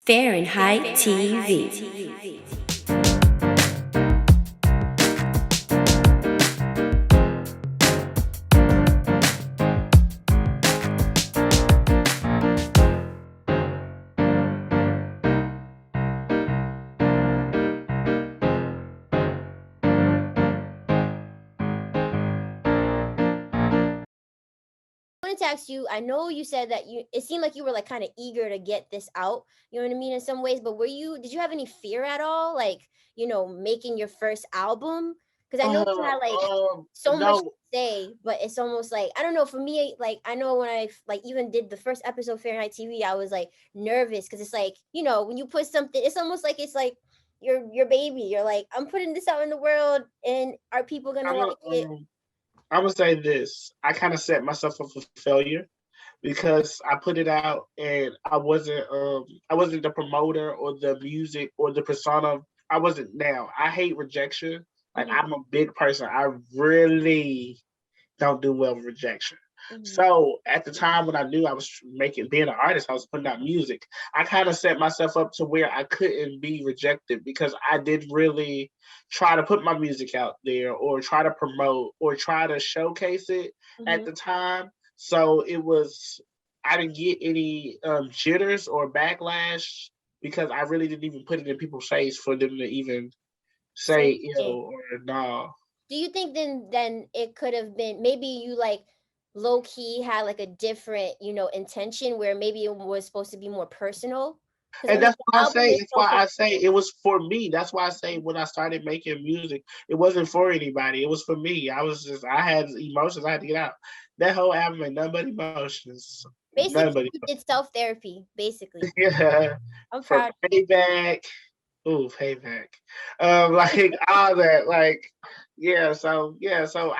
Fahrenheit TV. To ask you, I know you said that it seemed like you were like kind of eager to get this out, you know what I mean, in some ways, but did you have any fear at all, like, making your first album? Because I know you had like so much to No. say, but it's almost like, I don't know, for me, like, I know when I like even did the first episode of Fahrenheit TV, I was like nervous because it's like, when you put something, it's almost like it's like your baby. You're like, I'm putting this out in the world, and are people gonna like it? I'm gonna say this. I kind of set myself up for failure because I put it out and I wasn't the promoter or the music or the persona. I wasn't now. I hate rejection. Like I'm a big person. I really don't do well with rejection. So at the time when I knew I was being an artist, I was putting out music. I kind of set myself up to where I couldn't be rejected because I did really try to put my music out there or try to promote or try to showcase it at the time. So I didn't get any jitters or backlash because I really didn't even put it in people's face for them to even say ill or no. Do you think then it could have been maybe you like low key had like a different, intention where maybe it was supposed to be more personal? And that's why I say, it's why I say it was for me. That's why I say when I started making music, it wasn't for anybody. It was for me. I had emotions I had to get out. That whole album ain't nothing but emotions. Basically, you did self-therapy, basically. Yeah. I'm For proud. payback. Ooh, payback. Like all that. Like, so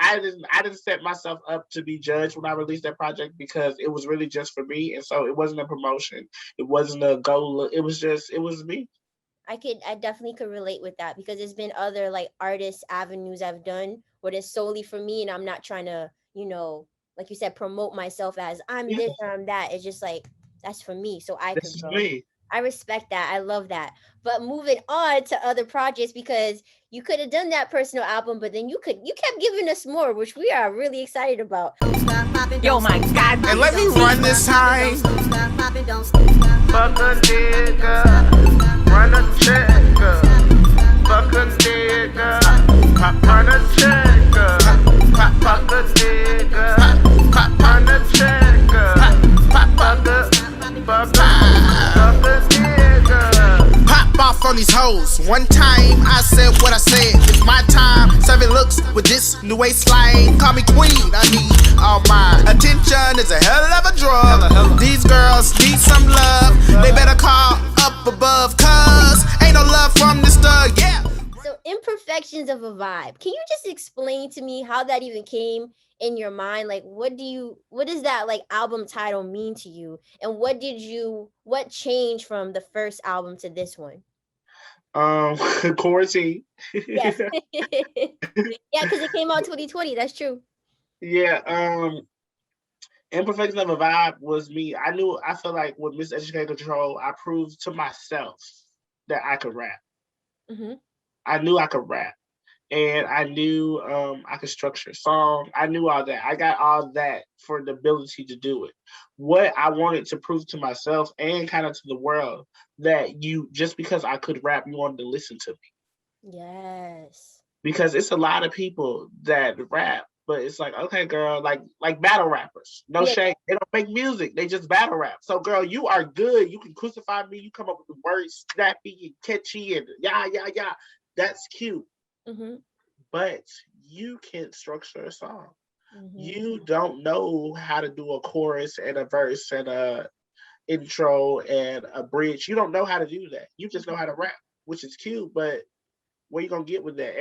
I didn't set myself up to be judged when I released that project because it was really just for me. And so it wasn't a promotion. It wasn't a goal. It was me. I definitely could relate with that because there's been other like artist avenues I've done where it's solely for me and I'm not trying to, like you said, promote myself as I'm this or I'm that. It's just like that's for me. So I could grow. Me. I respect that. I love that. But moving on to other projects because you could have done that personal album, but then you kept giving us more, which we are really excited about. Yo, my God. And let me run this time. Fuck a nigga, run a checker. Fuck a nigga, run a checker. Fuck a nigga, run a checker. Fuck a nigga. Pop off on these hoes. One time I said what I said. It's my time. Serving looks with this new waistline. Call me queen. I need all my attention. Is a hell of a drug. These girls need some love. They better call up above, cause ain't no love from this thug. Yeah. So imperfections of a vibe. Can you just explain to me how that even came in your mind? Like what does that like album title mean to you? And what changed from the first album to this one? Quarantine. Yes. Yeah, because it came out 2020. That's true. Yeah. Imperfection of a Vibe was me. I feel like with Miseducated Control, I proved to myself that I could rap. I knew I could rap. And I knew I could structure a song. I knew all that. I got all that for the ability to do it. What I wanted to prove to myself and kind of to the world that just because I could rap, you wanted to listen to me. Yes. Because it's a lot of people that rap, but it's like, okay, girl, like battle rappers. No shade. They don't make music. They just battle rap. So, girl, you are good. You can crucify me. You come up with the words snappy and catchy and yeah. That's cute. But you can't structure a song. You don't know how to do a chorus and a verse and a intro and a bridge. You don't know how to do that. You just know how to rap, which is cute, but where you gonna get with that?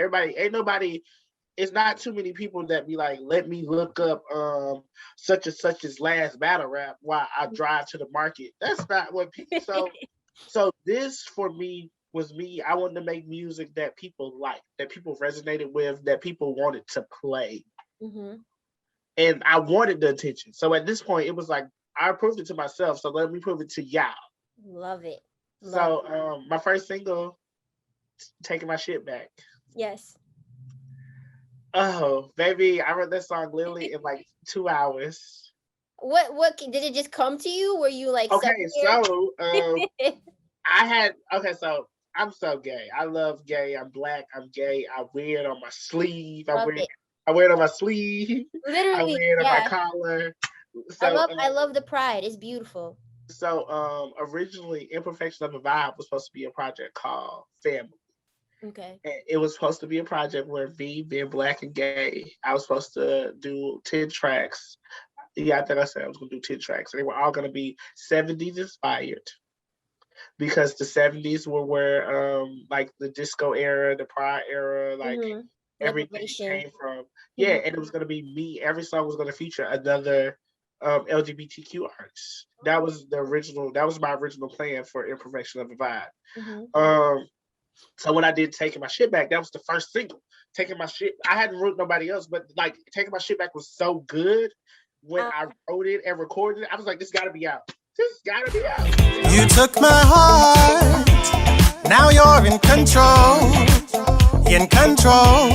It's not too many people that be like, let me look up such and such's last battle rap while I drive to the market. That's not what people so this for me was me. I wanted to make music that people liked, that people resonated with, that people wanted to play. And I wanted the attention. So at this point, it was like, I proved it to myself. So let me prove it to y'all. Love it. Love. So my first single, Taking My Shit Back. Yes. Oh, baby, I wrote that song literally in like 2 hours. What did it just come to you? Were you like Okay, here? so so I'm so gay. I love gay. I'm black. I'm gay. I wear it on my sleeve. Love it. I wear it on my sleeve. I Literally, wear it on my yeah. collar. I So love the pride. It's beautiful. originally Imperfection of a Vibe was supposed to be a project called Family. Okay. And it was supposed to be a project where me being black and gay, I was supposed to do 10 tracks. Yeah, I think I said I was gonna do 10 tracks. And they were all gonna be 70s inspired, because the 70s were where like the disco era, the pride era, like Mm-hmm. everything Liberation. came from. Yeah, Mhm. and it was gonna be me. Every song was gonna feature another LGBTQ artist. That was the original. That was my original plan for Imperfection of a Vibe. Mhm. So when I did Taking My Shit Back, that was the first single. Taking My Shit, I hadn't wrote nobody else, but like Taking My Shit Back was so good. When I wrote it and recorded it, I was like, this gotta be out. This gotta be out. You took my heart, now you're in control. In control.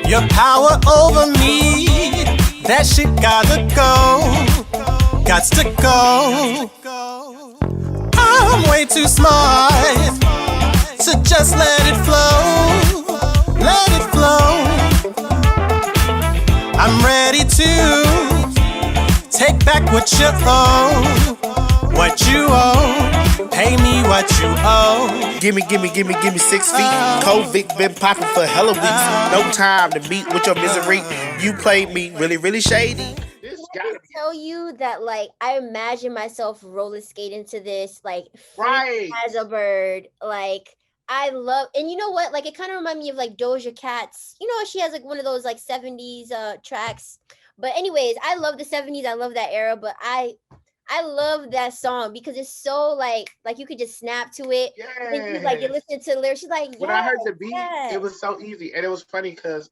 Your power over me, that shit gotta go. Gots to go. I'm way too smart to just let it flow. Let it flow. I'm ready to take back what you owe. What you owe. Pay me what you owe. Give me 6 feet. COVID been popping for hella weeks. No time to meet with your misery. You played me really, really shady. This I gotta be tell you that, like, I imagine myself roller skating to this, like, free right. as a bird. Like, I love, and you know what? Like, it kind of reminds me of like Doja Cat's. You know, she has like one of those like 70s tracks. But anyways, I love the 70s. I love that era. But I love that song because it's so like you could just snap to it. And then you like you listen to the lyrics. She's like, when I heard the beat, it was so easy, and it was funny because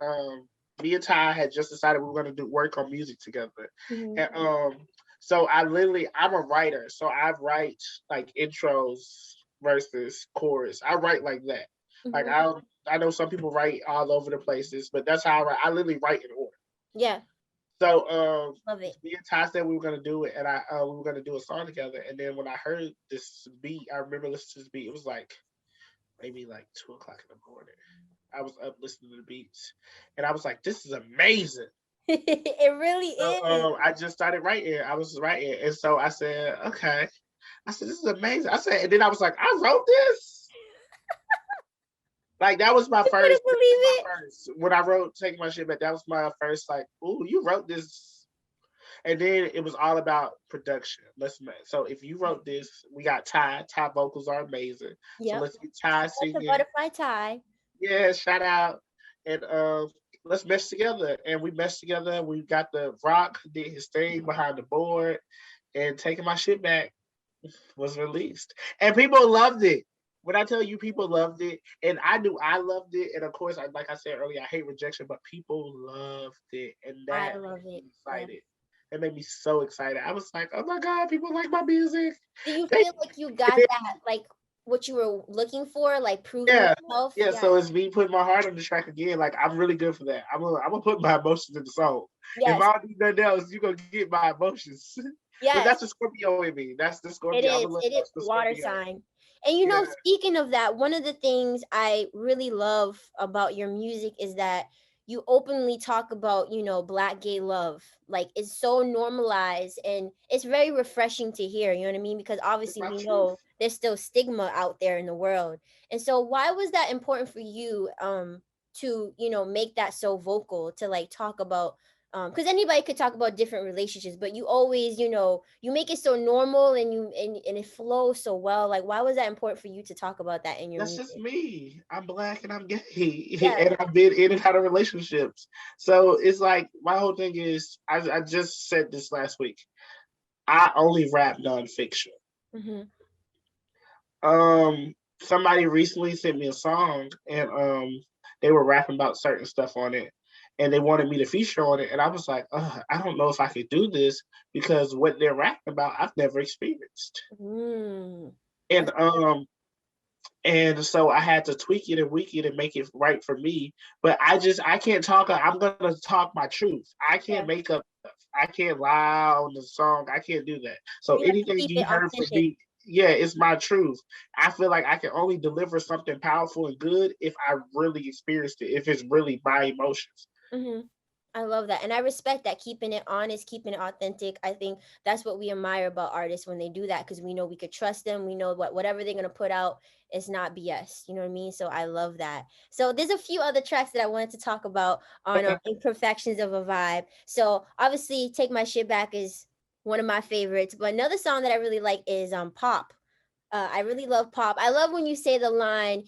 me and Ty had just decided we were gonna do work on music together, and so I'm a writer, so I write like intros, verses, chorus. I write like that. Like I know some people write all over the places, but that's how I write. I literally write in order. Yeah. So love it. me and Ty said we were gonna do it, and we were gonna do a song together. And then when I heard this beat, I remember listening to this beat. It was like maybe like 2:00 in the morning. I was up listening to the beats, and I was like, "This is amazing." It really is. I just started writing. I was writing, and so I said, "Okay." I said, "This is amazing." I said, and then I was like, "I wrote this." Like that was my first. When I wrote "Taking My Shit Back," that was my first. Like, "Ooh, you wrote this," and then it was all about production. So if you wrote this, we got Ty. Ty vocals are amazing. Yep. So let's get Ty singing. Butterfly Ty. Yeah, shout out, and let's mesh together. And we meshed together. We got the Rock did his thing behind the board, and Taking My Shit Back was released, and people loved it. When I tell you people loved it, and I knew I loved it, and of course, like I said earlier, I hate rejection, but people loved it, and that I love it. Excited. It made me so excited. I was like, "Oh my god, people like my music." Do you feel like you got that, like what you were looking for, like proving yourself? Yeah. So it's me putting my heart on the track again. Like I'm really good for that. I'm gonna put my emotions in the song. Yes. If I don't do nothing else, you gonna get my emotions. Yeah, that's the Scorpio in me. That's the Scorpio. It is water sign. And you know, speaking of that, one of the things I really love about your music is that you openly talk about, you know, Black gay love. Like it's so normalized and it's very refreshing to hear, you know what I mean? Because obviously we know there's still stigma out there in the world. And so why was that important for you to, you know, make that so vocal, to like talk about because anybody could talk about different relationships, but you always, you know, you make it so normal and it flows so well. Like, why was that important for you to talk about that in your music? That's just me. I'm Black and I'm gay, and I've been in and out of relationships. So it's like my whole thing is, I just said this last week. I only rap nonfiction. Somebody recently sent me a song, and they were rapping about certain stuff on it. and they wanted me to feature on it. And I was like, I don't know if I could do this because what they're rapping about, I've never experienced. Mm. And and so I had to tweak it and weak it and make it right for me. But I can't talk. I'm gonna talk my truth. I can't make up stuff. I can't lie on the song. I can't do that. So You have to anything keep you it heard from authentic. me, yeah, it's my truth. I feel like I can only deliver something powerful and good if I really experienced it, if it's really my emotions. Mm-hmm. I love that. And I respect that, keeping it honest, keeping it authentic. I think that's what we admire about artists when they do that, because we know we could trust them. We know whatever they're going to put out is not BS. You know what I mean? So I love that. So there's a few other tracks that I wanted to talk about on Okay. Imperfections of a Vibe. So obviously Take My Shit Back is one of my favorites. But another song that I really like is Pop. I really love Pop. I love when you say the line,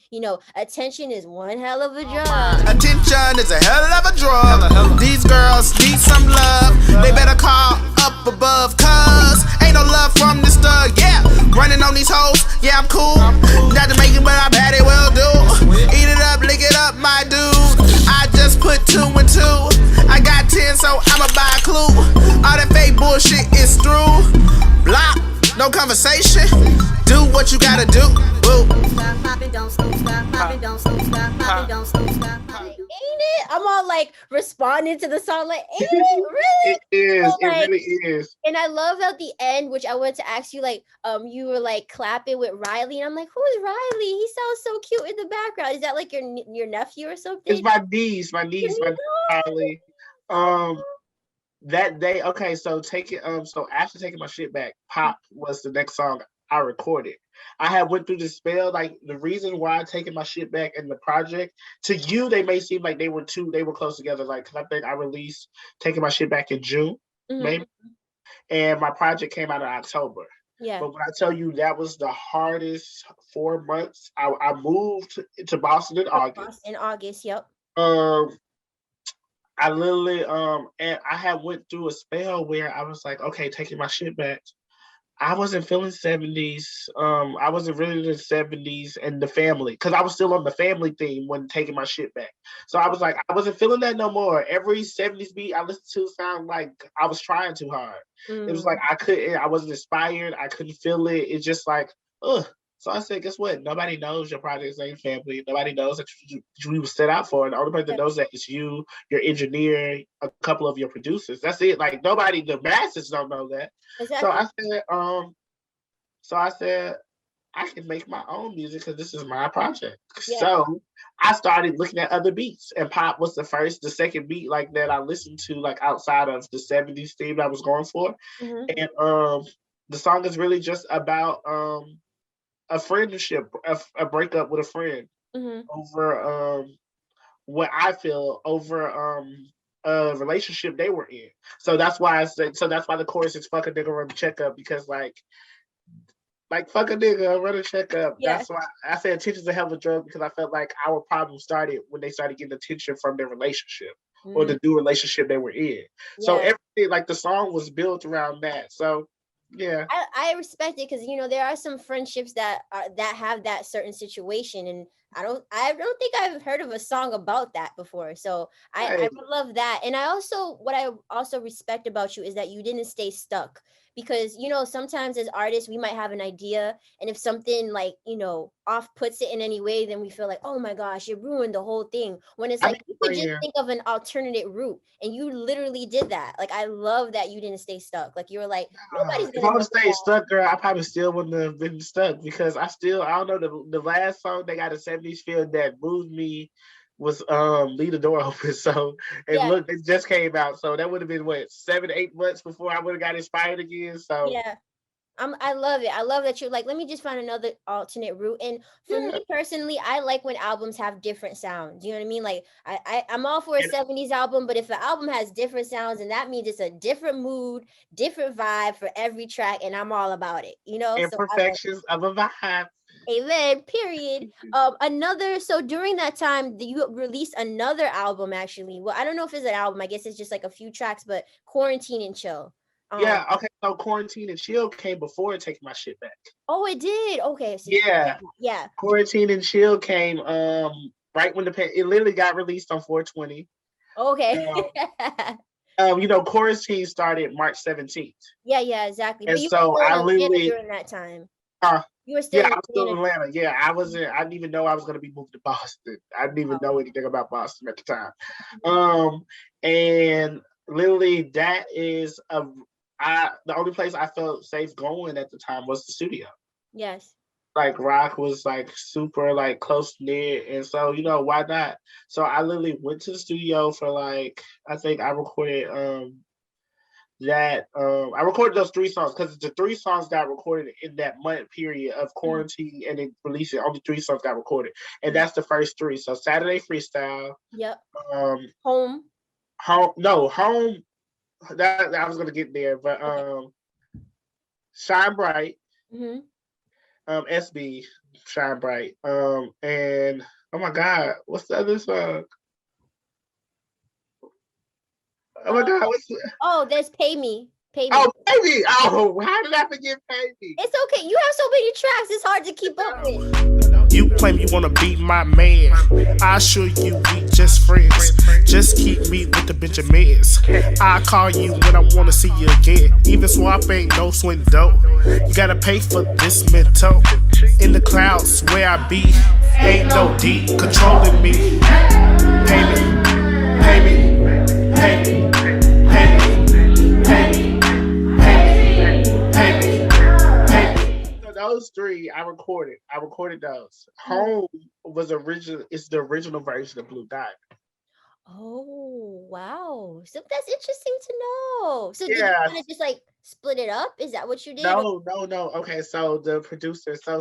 attention is one hell of a drug. Attention is a hell of a drug. These girls need some love. They better call up above, cuz ain't no love from this thug. Yeah, running on these hoes. Yeah, I'm cool. Not to make it, but I bet it will do. Eat it up, lick it up, my dude. I just put 2 and 2. I got 10, so I'ma buy a clue. All that fake bullshit is through. Block, no conversation. Do what you gotta do. Woo. Ain't it? I'm all like responding to the song, like, ain't it really? It is. So, like, it really is. and I love at the end, which I wanted to ask you, like, you were like clapping with Riley, and I'm like, who is Riley? He sounds so cute in the background. Is that like your nephew or something? It's my niece, my Holly. That day, okay, so so after taking my shit back, Pop was the next song I recorded. I had went through this spell, like the reason why I taking my shit back in the project, to you they may seem like they were close together, like, cause I think I released Taking My Shit Back in June, maybe, and my project came out in October. Yeah. But when I tell you that was the hardest 4 months, I moved to Boston in August. In August, yep. I literally and I had went through a spell where I was like, okay, taking my shit back. I wasn't feeling 70s. I wasn't really in the 70s and the family, because I was still on the family theme when taking my shit back. So I was like, I wasn't feeling that no more. Every 70s beat I listened to sound like I was trying too hard. It was like I wasn't inspired. I couldn't feel it. It's just like, ugh. So I said, guess what? Nobody knows your project's ain't family. Nobody knows that we were set out for. And the only person that knows that is you, your engineer, a couple of your producers. That's it. Like, nobody, the masses don't know that. Exactly. So I said, I can make my own music because this is my project. Yeah. So I started looking at other beats, and Pop was the second beat like that I listened to, like outside of the 70s theme I was going for. And the song is really just about a friendship, a breakup with a friend over what I feel over a relationship they were in. So that's why that's why the chorus is fuck a nigga, run a checkup, because like fuck a nigga, run a checkup. Yeah. That's why I said attention's a hell of a drug, because I felt like our problem started when they started getting attention from their relationship or the new relationship they were in. Yeah. So everything, like the song was built around that. So yeah, I respect it, because there are some friendships that have that certain situation, and I don't think I've heard of a song about that before. So I would love that. And what I also respect about you is that you didn't stay stuck, because sometimes as artists we might have an idea, and if something like off puts it in any way, then we feel like, oh my gosh, it ruined the whole thing, when it's like you could just think of an alternate route, and you literally did that. Like, I love that you didn't stay stuck. Like, you were like, nobody's gonna. If I would have stayed stuck, girl, I probably still wouldn't have been stuck, because I don't know, the last song they got a 70s feel that moved me was Leave the Door Open. So, and look, it just came out, so that would have been what, 7 to 8 months before I would have got inspired again. So yeah, I love it. I love that you're like, let me just find another alternate route. And for me personally, I like when albums have different sounds. You know what I mean? Like, I'm all for a 70s album, but if an album has different sounds, and that means it's a different mood, different vibe for every track, and I'm all about it. Imperfections of a vibe. Amen. Period. So during that time, you released another album, actually. Well, I don't know if it's an album. I guess it's just like a few tracks, but Quarantine and Chill. Yeah, okay. So Quarantine and Chill came before Taking My Shit Back. Oh, it did. Okay. So yeah. Quarantine and Chill came right when it literally got released on 420. Okay. You know, quarantine started March 17th. Yeah, exactly. And But you were so still in I Atlanta literally, during that time. uh, You were still yeah, in I was still in Atlanta. Atlanta. Yeah, I didn't even know I was going to be moved to Boston. I didn't even know anything about Boston at the time. And literally that is the only place I felt safe going at the time was the studio. Yes. Like rock was like super like close knit, and so you know why not? So I literally went to the studio for like I think I recorded I recorded those 3 songs because the 3 songs got recorded in that month period of quarantine and then releasing. Only 3 songs got recorded, and that's the first 3. So Saturday Freestyle, Yep. home, home. That I was gonna get there, but Shine Bright, SB, Shine Bright, and oh my God, what's the other song? Oh my God, what's there's Pay Me. Pay Me. Oh, Baby! Oh, how did I forget Baby? It's okay. You have so many tracks. It's hard to keep up with. You claim you wanna be my man. I assure you we just friends. Just keep me with the Benjamins. I call you when I wanna see you again. Even swap ain't no swing dough. You gotta pay for this mental. In the clouds where I be, ain't no D controlling me. Pay me, pay me, pay me, pay me, pay me, pay me, pay me, pay me. So those 3 I recorded. I recorded those. Home was original. It's the original version of Blue Diamond. Oh wow! So that's interesting to know. So did you Yeah. kind of just like split it up? Is that what you did? No. Okay, so the producer, So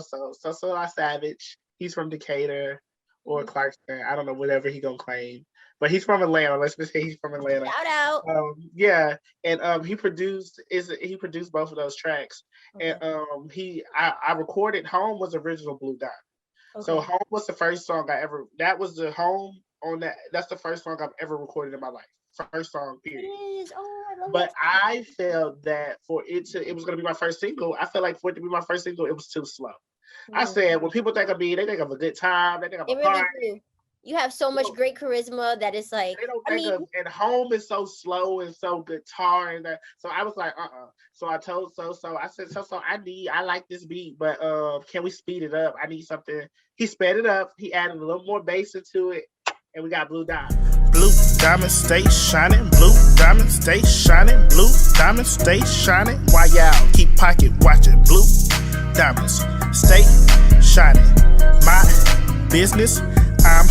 Savage, he's from Decatur or Clarkston. I don't know, whatever he gonna claim. But he's from Atlanta. Let's just say he's from Atlanta. Shout out. Yeah, and he produced both of those tracks. Okay. And I recorded Home was original Blue Dot. Okay. So Home was the first song that was the Home on that's the first song I've ever recorded in my life. First song, period. It is. Oh, I love But that. I felt that it was gonna be my first single. I felt like for it to be my first single, it was too slow. I said when people think of me, they think of a good time, they think of a party. Really do. You have so much great charisma that it's like They don't think of, and Home is so slow and so guitar and that. So I was like, So I told So I said, So I like this beat, but can we speed it up? I need something. He sped it up. He added a little more bass into it, and we got Blue Diamond. Blue diamonds stay shining. Blue diamonds stay shining. Blue diamonds stay shining. Why y'all keep pocket watching? Blue diamonds stay shining. My business, I'm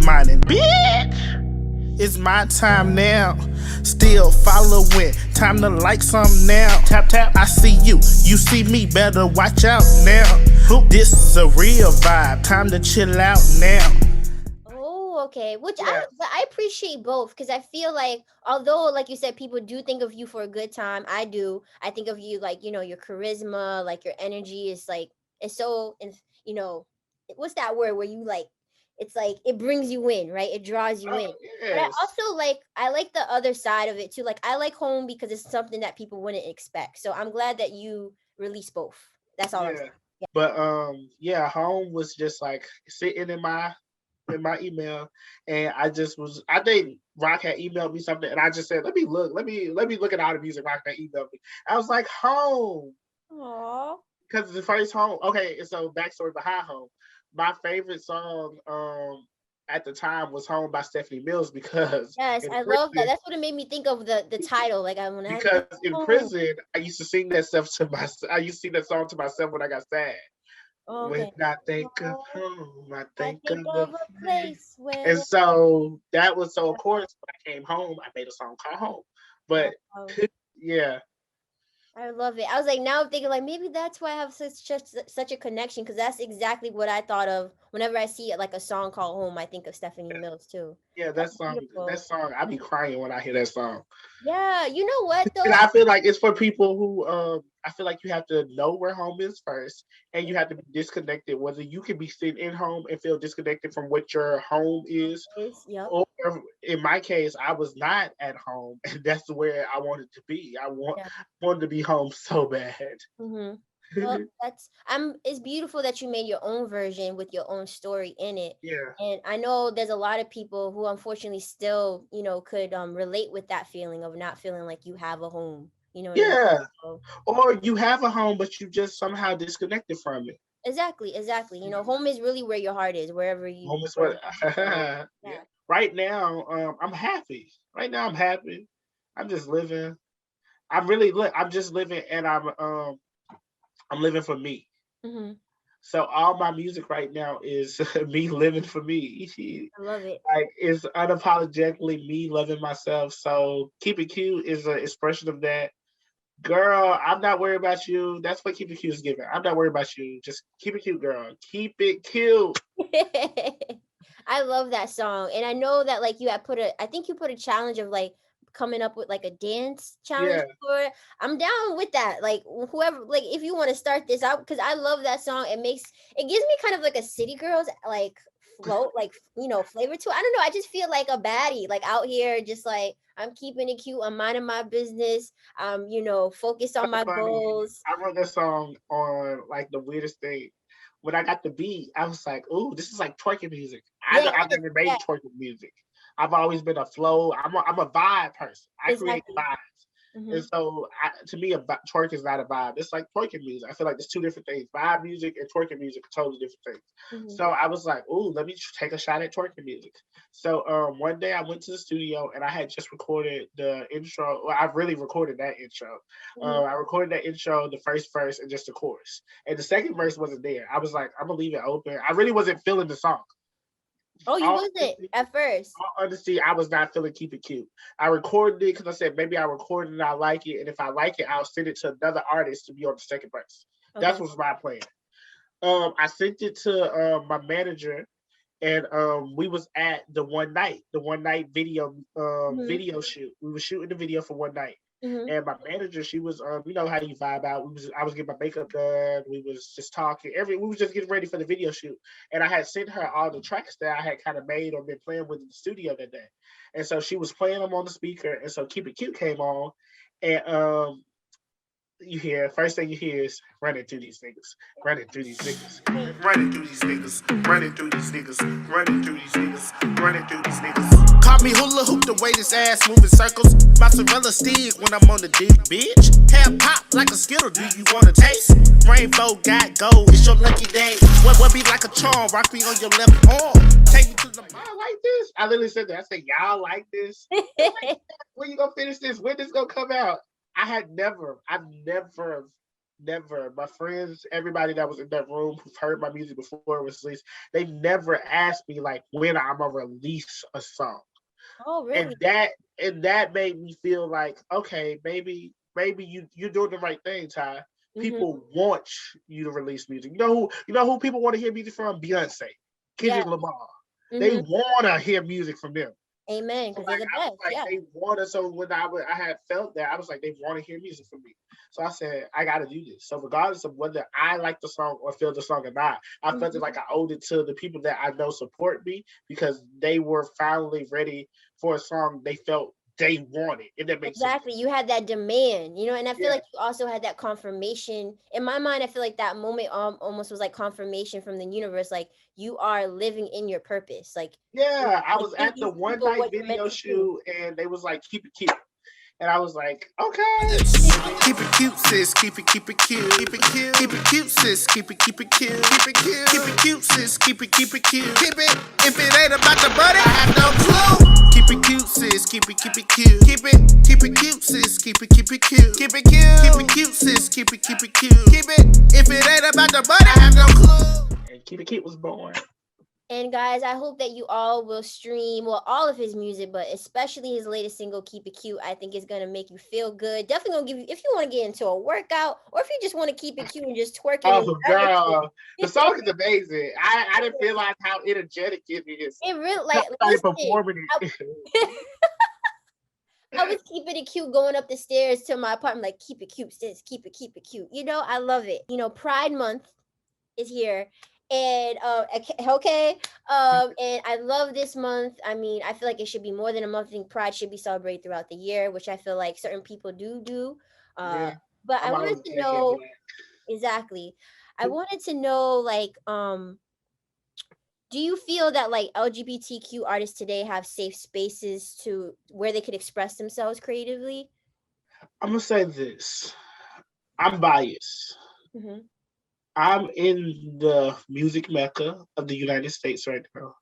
minding. Bitch, it's my time now. Still following. Time to like some now. Tap tap. I see you. You see me. Better watch out now. This is a real vibe. Time to chill out now. Okay, which I appreciate both because I feel like although like you said people do think of you for a good time, I think of you like your charisma, like your energy is like it's so what's that word where you like it's like it brings you in, right? It draws you in. Yes. But I like the other side of it too. Like I like Home because it's something that people wouldn't expect. So I'm glad that you release both. That's all I'm saying. Yeah. But Home was just like sitting in my email, and I think Rock had emailed me something, and I just said, let me look at all the music Rock had emailed me. I was like, Home. Aww. Because the first Home. Okay, so backstory behind Home. My favorite song at the time was Home by Stephanie Mills because yes, I love that. That's what it made me think of the title. Like because in prison I used to sing that stuff to myself. I used to sing that song to myself when I got sad. Okay. When I think of home, I think of a place where. And so that was of course when I came home, I made a song called Home. But yeah. I love it. I was like, now I'm thinking like maybe that's why I have such a connection because that's exactly what I thought of whenever I see like a song called Home. I think of Stephanie Mills too. Yeah, that song, I be crying when I hear that song. Yeah, you know what though? And I feel like it's for people who I feel like you have to know where home is first, and you have to be disconnected. Whether you can be sitting in home and feel disconnected from what your home is, or in my case, I was not at home, and that's where I wanted to be. I wanted to be home so bad. Mm-hmm. Well, it's beautiful that you made your own version with your own story in it. Yeah. And I know there's a lot of people who unfortunately still, could relate with that feeling of not feeling like you have a home. You know what I mean? Yeah. So, Or you have a home, but you just somehow disconnected from it. exactly. Home is really where your heart is, wherever you Home is wherever what. you go. Yeah. Yeah. Right now, I'm happy. Right now, I'm happy. I'm just living. I'm just living, and I'm living for me. Hmm. So all my music right now is me living for me. I love it. Like it's unapologetically me loving myself. So keep it cute is an expression of that. Girl, I'm not worried about you. That's what keep it cute is giving. I'm not worried about you. Just keep it cute, girl. Keep it cute. I love that song. And I know that like I think you put a challenge of like coming up with like a dance challenge Yeah. for it. I'm down with that. Like whoever, like if you want to start this out, because I love that song. It gives me kind of like a City Girls like float, like flavor to it. I don't know. I just feel like a baddie, like out here, just like I'm keeping it cute. I'm minding my business. Focused on So my funny. goals. I wrote that song on like the weirdest thing. When I got the beat, I was like, "Ooh, this is like twerking music." Yeah, I've never made yeah, twerking music. I've always been a flow. I'm a vibe person. I create exactly. vibes. Hmm. And so, to me, twerk is not a vibe. It's like twerking music. I feel like there's two different things. Vibe music and twerking music are totally different things. Hmm. So I was like, "Ooh, let me take a shot at twerking music." So one day I went to the studio and I had just recorded the intro. Well, I really recorded that intro. Hmm. I recorded that intro, the first verse, and just the chorus. And the second verse wasn't there. I was like, "I'm gonna leave it open." I really wasn't feeling the song. Oh, you All wasn't at first. honesty, I was not feeling keep it cute. I recorded it because I said maybe I recorded it and I like it, and if I like it, I'll send it to another artist to be on the second verse. That Okay. was my plan. I sent it to my manager, and we was at the one night Hmm. video shoot. We were shooting the video for one night. Hmm. And my manager, she was you know how you vibe out. I was getting my makeup done. We was just talking. We was just getting ready for the video shoot. And I had sent her all the tracks that I had kind of made or been playing with in the studio that day. And so she was playing them on the speaker. And so Keep It Cute came on. And you hear first thing you hear is running through these niggas, running through these niggas, Running through these niggas, running through these niggas, running through these niggas, running through these niggas. Call me hula hoop the way this ass moving circles. Mozzarella stick when I'm on the dick, bitch. Hair pop like a skittle, do you wanna taste? Rainbow got gold, it's your lucky day. What be like a charm, rock me on your left arm. Take me to the y'all like this? I literally said that. I said, y'all like this? When you gonna finish this? When this gonna come out? I've never, my friends, everybody that was in that room who've heard my music before it was released, they never asked me like when I'm gonna release a song. Oh, And really? that made me feel like, okay, maybe you're doing the right thing, Ty. Hmm. People want you to release music. You know who people want to hear music from? Beyonce, Yeah. Kendrick Lamar. They Hmm. want to hear music from them. Amen. So Because they're like the I was best. like Yeah. they want to. So when I had felt that, I was like they want to hear music from me. So I said I got to do this. So regardless of whether I like the song or feel the song or not, I felt it Hmm. like I owed it to the people that I know support me because they were finally ready for a song they felt they wanted. If that makes sense. Exactly. You had that demand, and I feel Yeah. like you also had that confirmation. In my mind, I feel like that moment almost was like confirmation from the universe, like you are living in your purpose. Yeah, I Like was give at the these one people night what you're meant video to do. shoot and they was like, keep it cute. And I was like, okay. keep it cute, sis. Keep it cute. Keep it cute. Keep it cute, sis. Keep it cute. Keep it cute. Keep it cute, sis. Keep it cute. Keep it. If it ain't about the money, I have no clue. Keep it cute, sis. Keep it cute. Keep it cute, sis. Keep it cute. Keep it cute, sis. Keep it cute. Keep it. If it ain't about the money, I have no clue. And Keep It Cute was born. And guys, I hope that you all will stream, well, all of his music, but especially his latest single, Keep It Cute. I think it's gonna make you feel good. Definitely gonna give you, if you want to get into a workout, or if you just want to keep it cute and just twerking and Oh whatever. girl, the song is amazing. I didn't realize how energetic it is. It really I like started listen. performing I, it. I was keeping it cute going up the stairs to my apartment, like keep it cute, sis, keep it cute. I love it. Pride Month is here. And okay, and I love this month. I mean, I feel like it should be more than a month. I think Pride should be celebrated throughout the year, which I feel like certain people do. Uh, Yeah, but I I'm wanted always to back at know, that. Exactly. I wanted to know, like, do you feel that like LGBTQ artists today have safe spaces to where they could express themselves creatively? I'm gonna say this. I'm biased. Mm-hmm. I'm in the music mecca of the United States right now.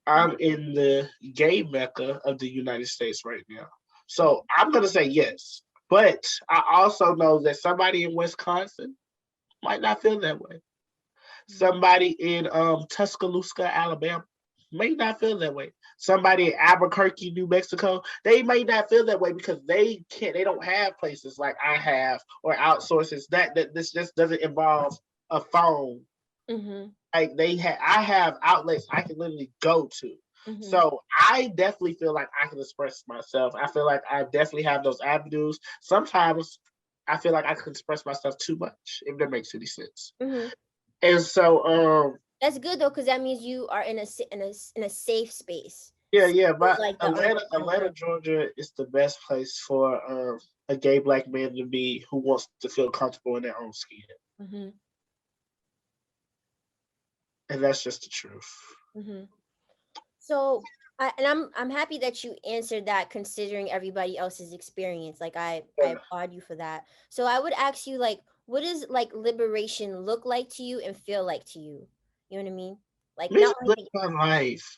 I'm in the gay mecca of the United States right now. So I'm gonna say yes. But I also know that somebody in Wisconsin might not feel that way. Somebody in Tuscaloosa, Alabama may not feel that way. Somebody in Albuquerque, New Mexico, they may not feel that way because they don't have places like I have or outsources that this just doesn't involve a phone. Mm-hmm. Like I have outlets I can literally go to. Mm-hmm. So I definitely feel like I can express myself. I feel like I definitely have those avenues. Sometimes I feel like I can express myself too much, if that makes any sense. Mm-hmm. And so That's good though, because that means you are in a safe space. yeah, but Like the Atlanta, Georgia is the best place for a gay black man to be who wants to feel comfortable in their own skin. Mm-hmm. And that's just the truth. Mm-hmm. So, I'm happy that you answered that, considering everybody else's experience. Like I Yeah. applaud you for that. So I would ask you, like, what does like liberation look like to you and feel like to you? You know what I mean? Like Me not live only my life.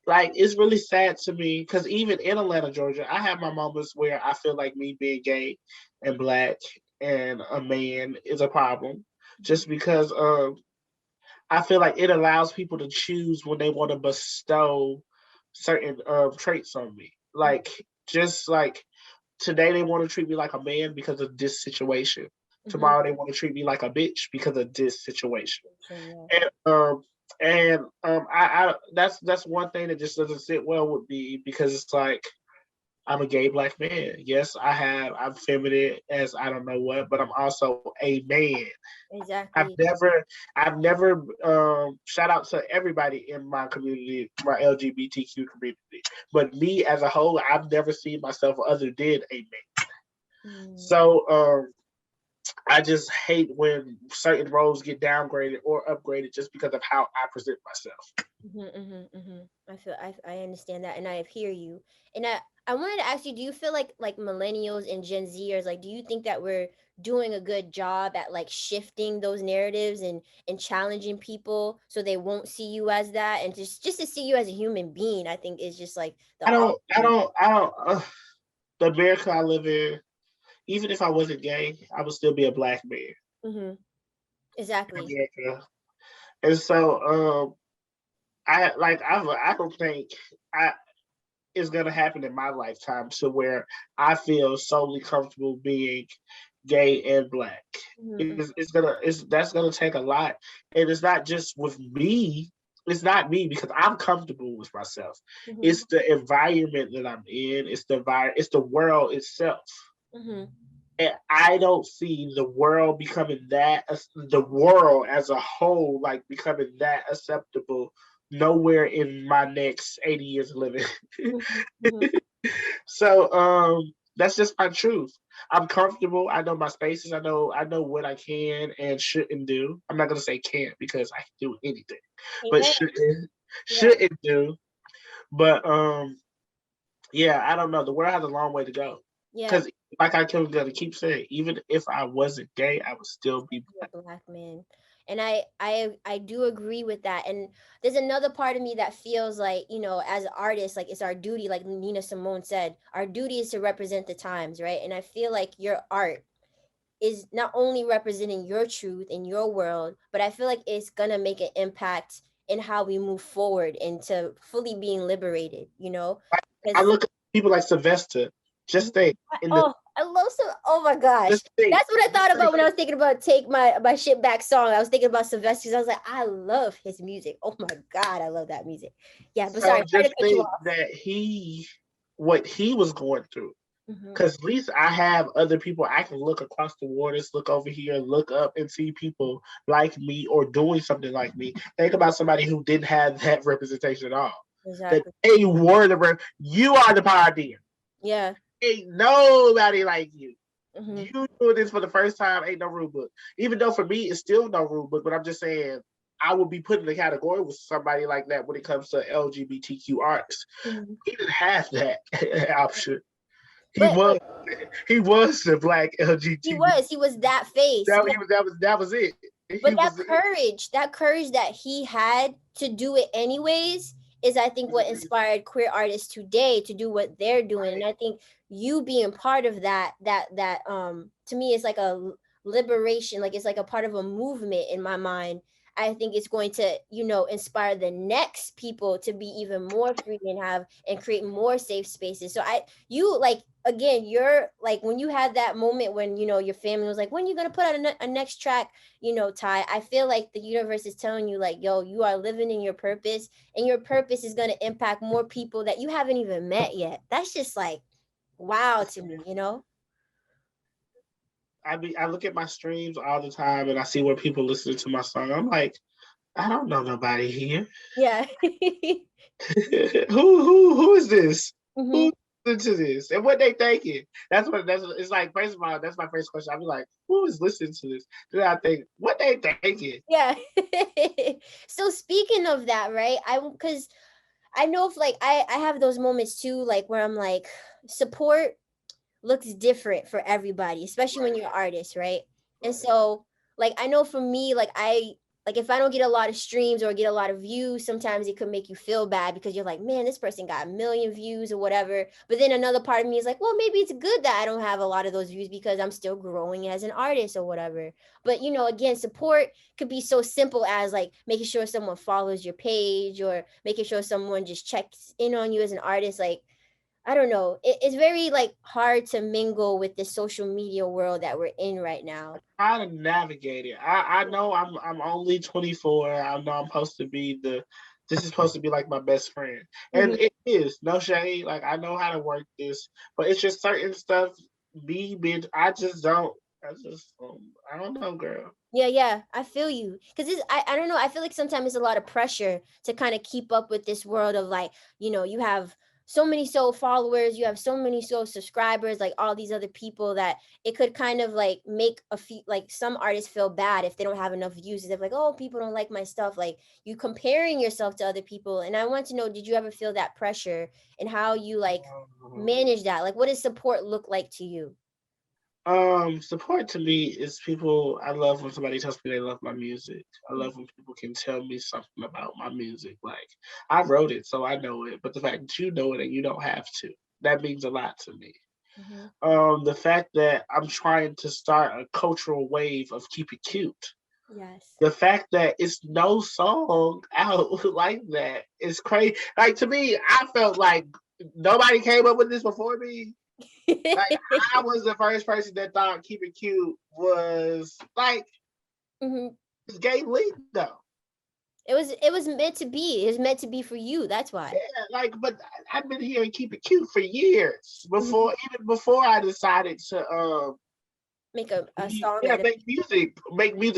Like it's really sad to me because even in Atlanta, Georgia, I have my moments where I feel like me being gay and black and a man is a problem, just because I feel like it allows people to choose when they want to bestow certain traits on me. Like just like today they want to treat me like a man because of this situation. Tomorrow they want to treat me like a bitch because of this situation. And I that's one thing that just doesn't sit well with me because it's like I'm a gay black man. Yes, I'm feminine as I don't know what, but I'm also a man. exactly. I've never shout out to everybody in my community, my LGBTQ community, but me as a whole, I've never seen myself other than a man. So I just hate when certain roles get downgraded or upgraded just because of how I present myself. I understand that, and I hear you. And I wanted to ask you, do you feel like millennials and Gen Zers, like, do you think that we're doing a good job at like shifting those narratives and challenging people so they won't see you as that, and just to see you as a human being? I think is just like the I don't. The America I live in, even if I wasn't gay, I would still be a black man. Exactly. America. And so I don't think it's gonna happen in my lifetime to where I feel solely comfortable being gay and black. That's gonna take a lot, and it's not just with me. It's not me because I'm comfortable with myself. It's the environment that I'm in. It's the world itself. And I don't see the world the world as a whole, like becoming that acceptable nowhere in my next 80 years of living. So that's just my truth. I'm comfortable. I know my spaces. I know what I can and shouldn't do. I'm not gonna say can't because I can do anything, but shouldn't do. But yeah, I don't know. The world has a long way to go. Because like I kept gonna keep saying, even if I wasn't gay, I would still be a black man. And I do agree with that. And there's another part of me that feels like, as artists, like it's our duty, like Nina Simone said, our duty is to represent the times, right? And I feel like your art is not only representing your truth in your world, but I feel like it's gonna make an impact in how we move forward into fully being liberated, I look at people like Sylvester. Just stay in the. I love oh my gosh. That's what I thought about when I was thinking about Take My Shit Back song. I was thinking about Sylvester because I was like, I love his music. Oh my God, I love that music. Yeah, but sorry, just think that what he was going through. Because at least I have other people I can look across the waters, look over here, look up and see people like me or doing something like me. Think about somebody who didn't have that representation at all. Exactly. That they were you are the pioneer. Yeah. Ain't nobody like you. You doing this for the first time ain't no rule book. Even though for me it's still no rule book, but I'm just saying I would be put in the category with somebody like that when it comes to LGBTQ artists. He didn't have that option. But He was the black LGBT. he was that face. That was it. But that courage that he had to do it anyways is, I think, what inspired queer artists today to do what they're doing. And I think you being part of that to me is like a liberation, like it's like a part of a movement in my mind. I think it's going to, inspire the next people to be even more free and create more safe spaces. So you're like, when you had that moment when, your family was like, when are you going to put out a next track, Ty, I feel like the universe is telling you like, yo, you are living in your purpose, and your purpose is going to impact more people that you haven't even met yet. That's just like, wow to me, I look at my streams all the time and I see where people listen to my song. I'm like, I don't know nobody here. Yeah. who is this? Who listen to this? And what they thinking? It's like, first of all, that's my first question. I'll be like, who is listening to this? Then I think, what they thinking? Yeah. So speaking of that, right? Because I know if like I have those moments too, like where I'm like, support looks different for everybody, especially when you're an artist, right? And so like I know for me, like if I don't get a lot of streams or get a lot of views, sometimes it could make you feel bad because you're like, man, this person got 1 million views or whatever. But then another part of me is like, well, maybe it's good that I don't have a lot of those views because I'm still growing as an artist or whatever. But again, support could be so simple as like making sure someone follows your page or making sure someone just checks in on you as an artist. Like, I don't know. It's very like hard to mingle with the social media world that we're in right now. How to navigate it. I know I'm only 24. I know I'm supposed to be this is supposed to be like my best friend. And it is, no shade. Like I know how to work this, but it's just certain stuff I don't know, girl. Yeah, I feel you. Because I don't know. I feel like sometimes it's a lot of pressure to kind of keep up with this world of like, you have so many followers, you have so many subscribers, like all these other people, that it could kind of like make some artists feel bad if they don't have enough views. They're like, oh, people don't like my stuff. Like you comparing yourself to other people. And I want to know, did you ever feel that pressure, and how you like manage that? Like, what does support look like to you? Support to me is people. I love when somebody tells me they love my music. I love when people can tell me something about my music. Like I wrote it, so I know it. But the fact that you know it and you don't have to, that means a lot to me. The fact that I'm trying to start a cultural wave of keep it cute. Yes. The fact that it's no song out like that is crazy. Like to me, I felt like nobody came up with this before me. Like I was the first person that thought Keep It Cute was like it's gay lingo. It was meant to be. It was meant to be for you. That's why. Yeah, like, but I've been hearing Keep It Cute for years even before I decided to make a song. Yeah, make music.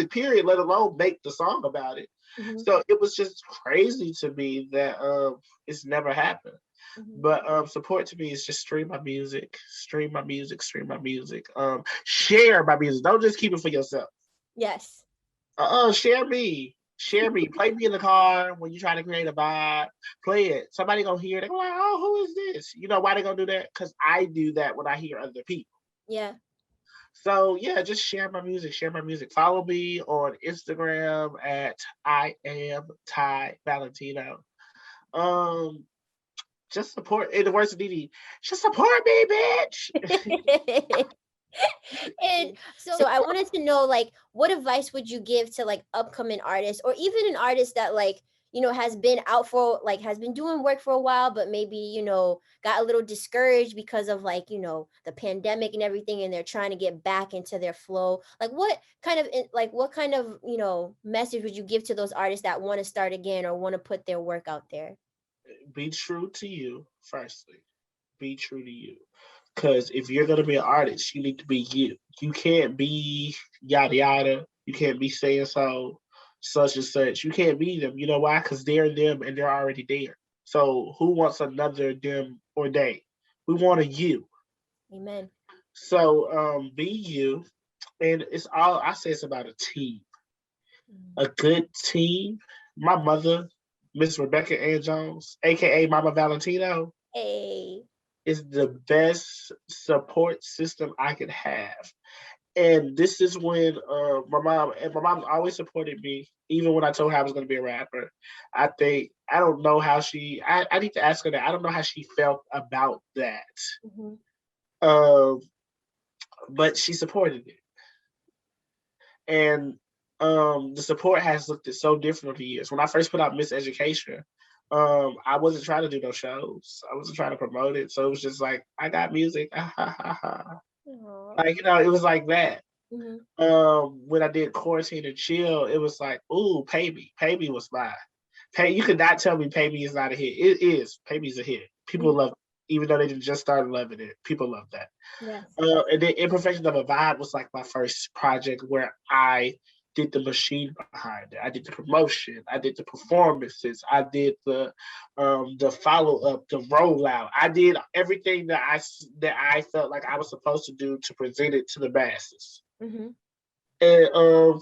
Period. Let alone make the song about it. So it was just crazy to me that it's never happened. But support to me is just stream my music. Share my music. Don't just keep it for yourself. Yes. Share me. Play me in the car when you try to create a vibe. Play it. Somebody gonna hear it. They're like, oh, who is this? You know why they gonna do that? Because I do that when I hear other people. Yeah. So yeah, just share my music. Follow me on Instagram at I am Ty Valentino. Just support, in the words of Didi, just support me, bitch. And so I wanted to know, like, what advice would you give to like upcoming artists, or even an artist that like, has been out for like, has been doing work for a while, but maybe, got a little discouraged because of like, the pandemic and everything, and they're trying to get back into their flow. Like what kind of, message would you give to those artists that want to start again or want to put their work out there? Be true to you, firstly. Be true to you. Because if you're going to be an artist, you need to be you. You can't be yada yada. You can't be saying so, such and such. You can't be them. You know why? Because they're them and they're already there. So who wants another them or they? We want a you. Amen. So be you, and it's all I say. It's about a team, a good team. My mother, Miss Rebecca Ann Jones, aka Mama Valentino, Hey. is the best support system I could have. And this is when my mom always supported me, even when I told her I was going to be a rapper. I don't know how I need to ask her that. I don't know how she felt about that. Mhm. Um, but she supported it. And the support has looked at so different over the years. When I first put out Miss Education, I wasn't trying to do no shows. I wasn't trying to promote it. So it was just like, I got music. Aw. Like, it was like that. Mhm. When I did Quarantine and Chill, it was like, ooh, Pay Me. Pay Me was mine. You could not tell me Pay Me is not a hit. It is. Pay Me is a hit. People Mhm. love it, even though they didn't just start loving it. People love that. Yes. And then Imperfections of a Vibe was like my first project where I did the machine behind it. I did the promotion. I did the performances. I did the follow up, the rollout. I did everything that I felt like I was supposed to do to present it to the masses. Mhm. And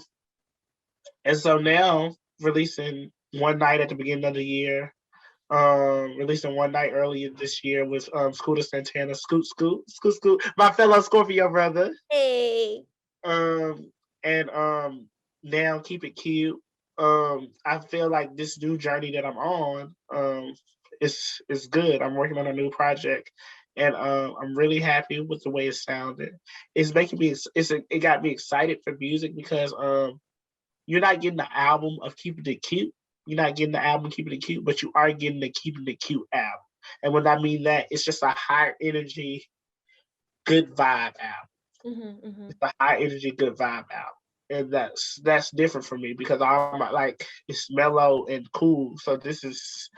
and so now releasing one night at the beginning of the year, releasing one night earlier this year with Scooter Santana, Scoot Scoot Scoot Scoot, my fellow Scorpio brother. Hey. And now Keep It Cute. I feel like this new journey that I'm on, is good. I'm working on a new project, and I'm really happy with the way it sounded. It's making me. It got me excited for music because you're not getting the album of Keeping It Cute. You're not getting the album Keeping It Cute, but you are getting the Keeping It Cute album. And when I mean that, it's just a high energy, good vibe album. Mhm. Mhm. It's a high energy, good vibe album. And that's different for me because I'm like, it's mellow and cool. So this is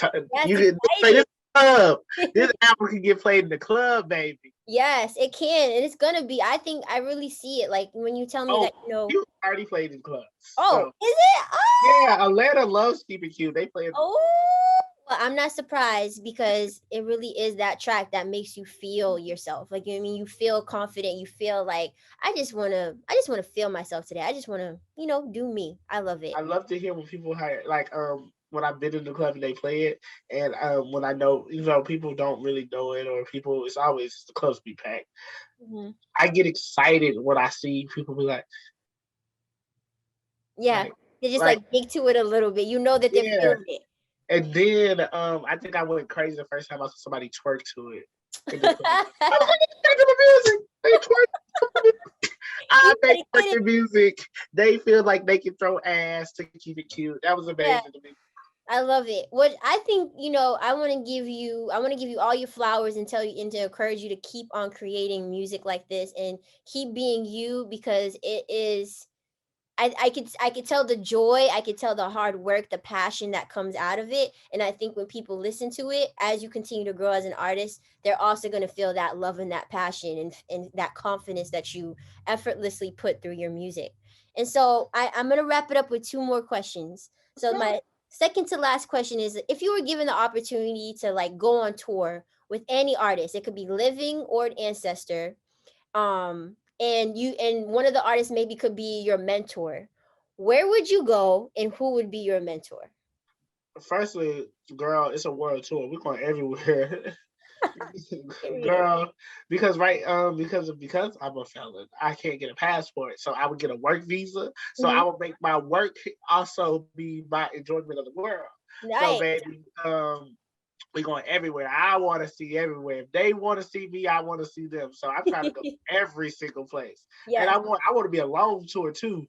That's you can play this exciting. club. This album can get played in the club, baby. Yes, it can, and it's gonna be. I think I really see it. Like when you tell me Oh, that, you know. you already played in clubs. Oh, So is it? Oh. yeah, Atlanta loves Keep It Cute. They play in the Oh, well, I'm not surprised because it really is that track that makes you feel yourself. Like, you know what I mean, you feel confident. You feel like I just wanna feel myself today. I just wanna, do me. I love it. I love to hear when people hire like when I've been in the club and they play it, and when I know people don't really know it or people it's always the clubs be packed. Mhm. I get excited when I see people be Yeah, like they just like like dig to it a little bit. You know that they're yeah. feeling it. And then I think I went crazy the first time I saw somebody twerk to it in the club. I was like, "They to the music. They twerk." I You make gotta get it. twerking music. They feel like they can throw ass to keep it cute. That was Yeah. amazing to me. I love it. What I think, I want to give you all your flowers and tell you and to encourage you to keep on creating music like this and keep being you because it is I could tell the joy, I could tell the hard work, the passion that comes out of it. And I think when people listen to it, as you continue to grow as an artist, they're also going to feel that love and that passion and that confidence that you effortlessly put through your music. And so I'm going to wrap it up with two more questions. So my second to last question is if you were given the opportunity to like go on tour with any artist, it could be living or an ancestor, and one of the artists maybe could be your mentor, where would you go and who would be your mentor? Firstly, girl, it's a world tour. We're going everywhere. Period. Girl, because I'm a felon, I can't get a passport. So I would get a work visa. So I Mhm. would make my work also be my enjoyment of the world. So Nice. baby, we're going everywhere. I want to see everywhere. If they want to see me, I want to see them. So I'm trying to go every single place. And Yes. I want to be a long tour too.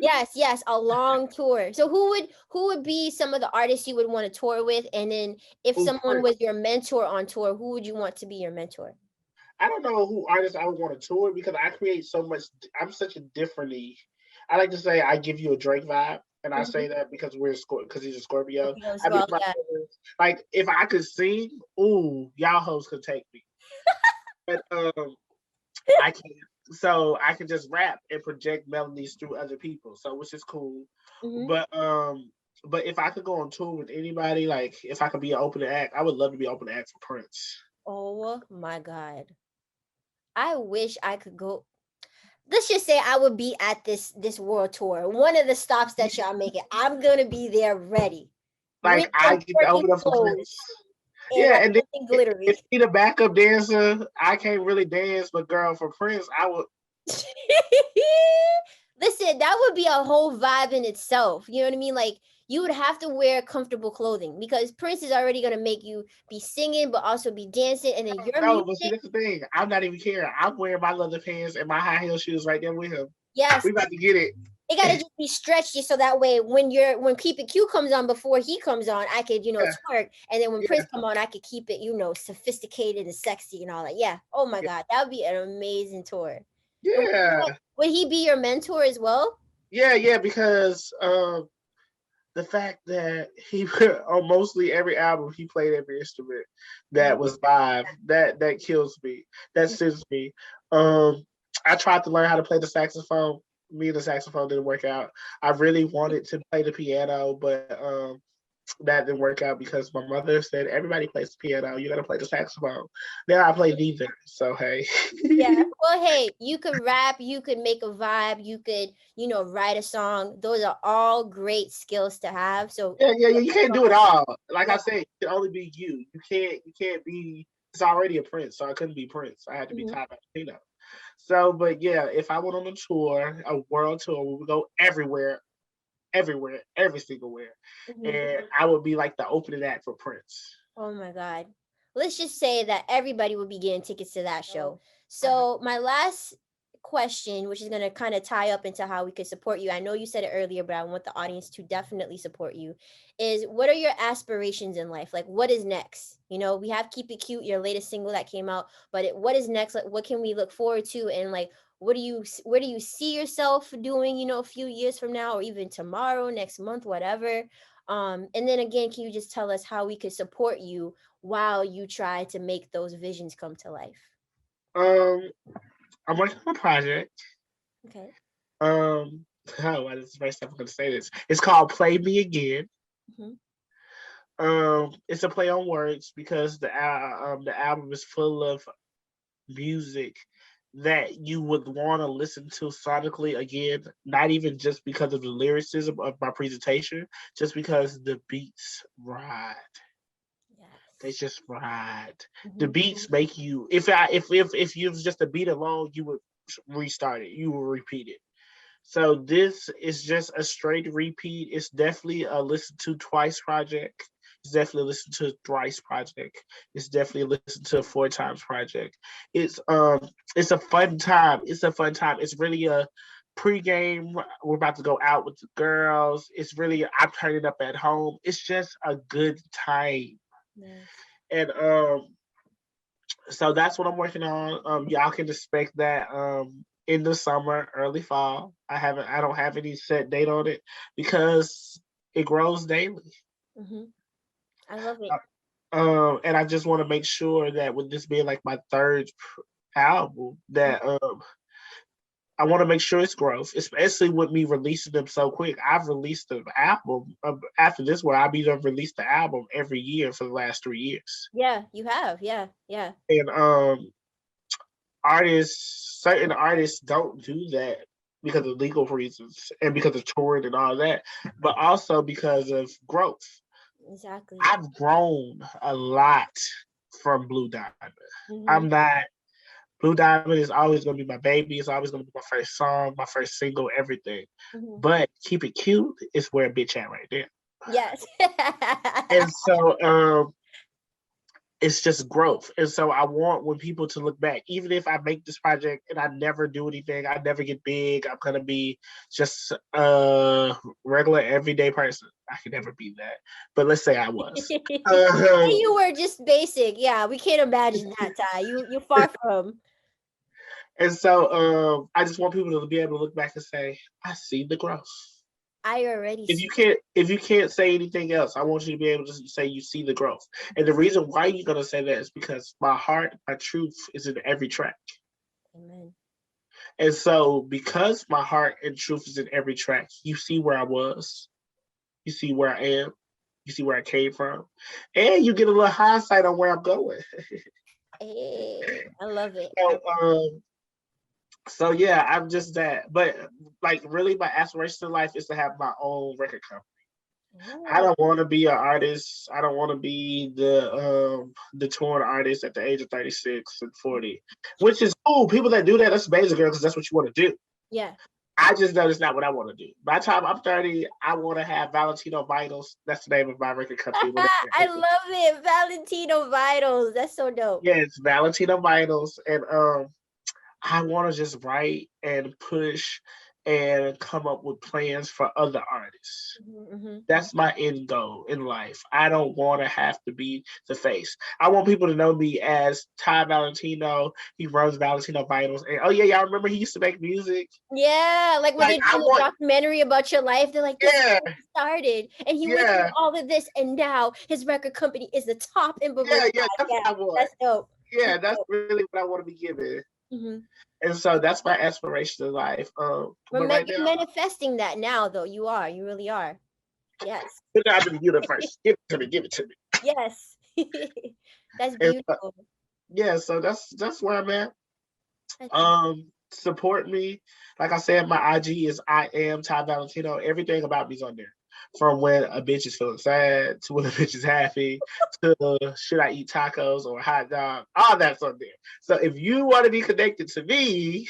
Yes, yes, a long tour. So who would be some of the artists you would want to tour with? And then if Ooh, someone was your mentor on tour, who would you want to be your mentor? I don't know who artists I would want to tour because I create so much. I'm such a differently. I like to say I give you a Drake vibe, and I Mhm. say that because because he's a Scorpio. Scorpio as I mean, well. Yeah. like if I could sing, ooh, y'all hoes could take me, but I can't. So I can just rap and project melodies through other people, so which is cool. Hmm. But if I could go on tour with anybody, like if I could be an opening act, I would love to be an opening act for Prince. Oh my God. I wish I could go. Let's just say I would be at this world tour. One of the stops that y'all making, I'm gonna be there ready. With Like I some get to twerking open up for clothes Prince. and Yeah, like and then something glittery. if he the backup dancer, I can't really dance, but girl, for Prince, I would. Listen, that would be a whole vibe in itself. You know what I mean? Like you would have to wear comfortable clothing because Prince is already gonna make you be singing, but also be dancing, and then your No, but see, music. that's the thing. I'm not even caring. I'm wearing my leather pants and my high heel shoes right there with him. Yes, We about to get it. it gotta just be stretchy so that way when Keep It Cute comes on before he comes on, I could Yeah, twerk, and then when yeah, Prince come on, I could keep it sophisticated and sexy and all that. Yeah. Oh my yeah. God, that would be an amazing tour. And Yeah, would he be your mentor as well? yeah, because the fact that he on mostly every album he played every instrument that Mhm. was live, that kills me. That sends me. Um, I tried to learn how to play the saxophone. Me and the saxophone didn't work out. I really wanted to play the piano, but that didn't work out because my mother said everybody plays the piano. You got to play the saxophone. Now I play neither. So hey. Yeah. Well, hey, you could rap, you could make a vibe, you could, write a song. Those are all great skills to have. So, Yeah. You can't do it all. Like I said, it can only be you. You can't be. It's already a Prince, so I couldn't be Prince. I had to be mhm, Ty Valentino. So, but yeah, if I went on a tour, a world tour, we would go everywhere, every single where, mhm. and I would be like the opening act for Prince. Oh my God. Let's just say that everybody would be getting tickets to that show. So, my last question, which is going to kind of tie up into how we could support you. I know you said it earlier, but I want the audience to definitely support you. Is what are your aspirations in life? Like, what is next? We have Keep It Cute, your latest single that came out, but what is next? Like, what can we look forward to? And like, where do you see yourself doing, a few years from now, or even tomorrow, next month, whatever? And then again, can you just tell us how we could support you while you try to make those visions come to life? Um, I'm working on a project. Okay. Oh, this is the first time I'm gonna say this. It's called "Play Me Again." Hmm. It's a play on words because the album is full of music that you would want to listen to sonically again, not even just because of the lyricism of my presentation, just because the beats ride. They Yes. just ride. The Hmm. beats make you. If you was just a beat alone, you would restart it. You would repeat it. So this is just a straight repeat. It's definitely a listen to twice project. It's definitely a listen to thrice project. It's definitely a listen to four times project. It's a fun time. It's a fun time. It's really a pregame. We're about to go out with the girls. It's really I'm turning up at home. It's just a good time. Nice. And so that's what I'm working on. Y'all can expect that in the summer, early fall. I don't have any set date on it because it grows daily. Hmm. I love it. And I just want to make sure that with this being like my third album, that I want to make sure it's growth, especially with me releasing them so quick. I've released the album after this, where I'll be done release the album every year for the last 3 years. Yeah, you have. Yeah, yeah. And certain artists don't do that because of legal reasons and because of touring and all that, but also because of growth. Exactly. I've grown a lot from Blue Diamond. Hmm. I'm not Blue Diamond is always gonna be my baby. It's always gonna be my first song, my first single, everything. Hmm. But Keep It Cute is where a bitch at right there. Yes. And so it's just growth. And so I want when people to look back, even if I make this project and I never do anything, I never get big, I'm gonna be just a regular everyday person. I could never be that. But let's say I was. Say Uh, you were just basic. Yeah, we can't imagine that, Ty. You're far from. and so I just want people to be able to look back and say, I see the growth. I already If see. you can't say anything else, I want you to be able to say you see the growth. And the reason why you're gonna say that is because my heart, my truth is in every track. Amen. And so, because my heart and truth is in every track, you see where I was, you see where I am, you see where I came from, and you get a little hindsight on where I'm going. Hey, I love it. So yeah, I'm just that. But like, really, my aspiration in life is to have my own record company. I don't want to be an artist. I don't want to be the touring artist at the age of 36 and 40, which is cool. People that do that, that's amazing, girl, because that's what you want to do. Yeah. I just know it's not what I want to do. By the time I'm 30, I want to have Valentino Vitals. That's the name of my record company. I love it. Valentino Vitals. That's so dope. Yeah, it's Valentino Vitals. And I want to just write and push and come up with plans for other artists. That's my end goal in life. I don't want to have to be the face. I want people to know me as Ty Valentino. He runs Valentino Vitals. And oh yeah, y'all remember he used to make music? Yeah, like when they do a documentary about your life, they're like, this is how he started. And he went through all of this, and now his record company is the top in Bavaria. Yeah, that's what I want. That's dope. Yeah, that's really what I want to be given. And so that's my aspiration in life. You're manifesting that now, though. You really are. Yes. But I'm in the universe. Give it to me. Yes. That's beautiful. Yeah, so that's where I'm at. Support me. Like I said, my IG is I am Ty Valentino. Everything about me's on there. From when a bitch is feeling sad to when a bitch is happy to should I eat tacos or a hot dog, all that's on there. So if you want to be connected to me,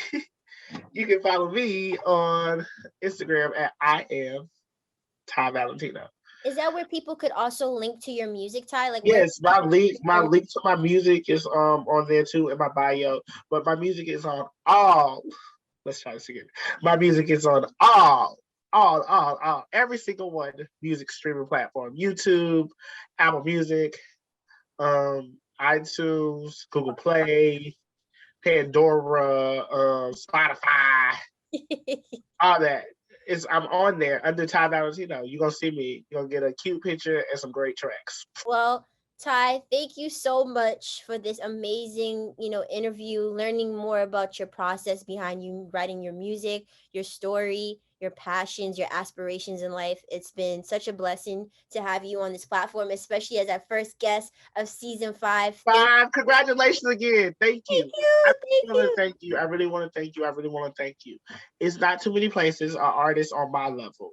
you can follow me on Instagram at I am Ty Valentino. Is that where people could also link to your music, Ty? Like, yes, my link to my music is on there too in my bio. But my music is on all. Let's try this again. My music is on all, every single one music streaming platform: YouTube, Apple Music, iTunes, Google Play, Pandora, Spotify, all that. I'm on there under Ty Valentino. You're gonna see me. You're gonna get a cute picture and some great tracks. Well, Ty, thank you so much for this amazing, interview, learning more about your process behind you writing your music, your story, your passions, your aspirations in life. It's been such a blessing to have you on this platform, especially as our first guest of season 5. Congratulations again. Thank you. I really want to thank you. It's not too many places or artists on my level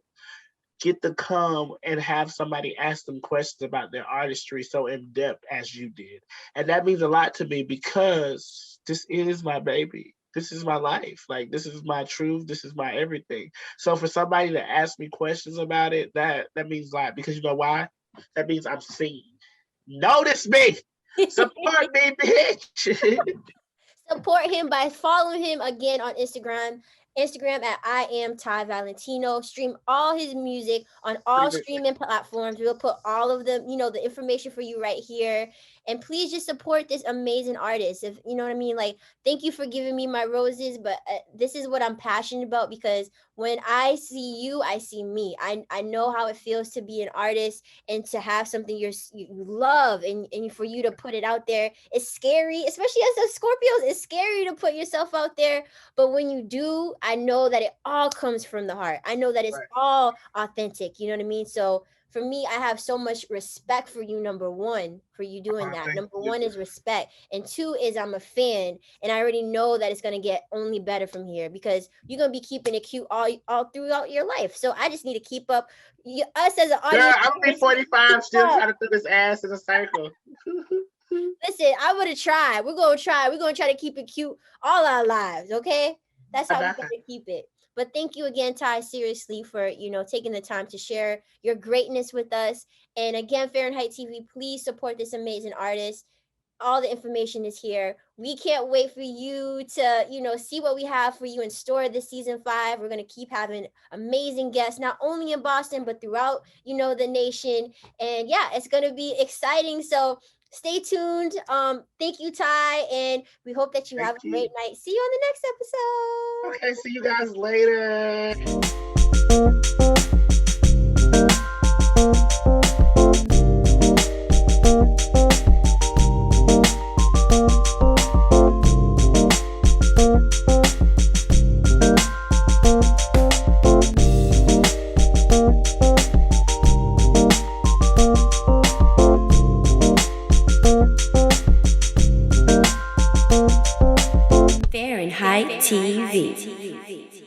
get to come and have somebody ask them questions about their artistry so in depth as you did. And that means a lot to me because this is my baby. This is my life. Like, this is my truth. This is my everything. So for somebody to ask me questions about it, that means a lot, because you know why? That means I'm seen. Notice me. Support me, bitch. Support him by following him again on Instagram at I am Ty Valentino. Stream all his music on all streaming platforms. We'll put all of them, the information for you right here. And please just support this amazing artist. If you know what I mean, like, thank you for giving me my roses, but this is what I'm passionate about, because when I see you, I see me. I know how it feels to be an artist and to have something you love, and for you to put it out there. It's scary, especially as a Scorpios. It's scary to put yourself out there, but when you do, I know that it all comes from the heart. I know that it's all authentic. You know what I mean? So for me, I have so much respect for you, number one, for you doing that. Number one is respect. And 2 is I'm a fan. And I already know that it's going to get only better from here, because you're going to be keeping it cute all throughout your life. So I just need to keep up us as an audience. I'm going to be 45 still trying to put this ass in a circle. Listen, I would have tried. We're going to try. We're going to try to keep it cute all our lives, okay? That's how we're going to keep it. But thank you again, Ty, seriously, for, taking the time to share your greatness with us. And again, Fahrenheit TV, please support this amazing artist. All the information is here. We can't wait for you to, see what we have for you in store this season 5. We're going to keep having amazing guests, not only in Boston, but throughout, the nation. And yeah, it's going to be exciting. So stay tuned. Thank you, Ty, and we hope that you have a great night. See you on the next episode. Okay, see you guys later. TV.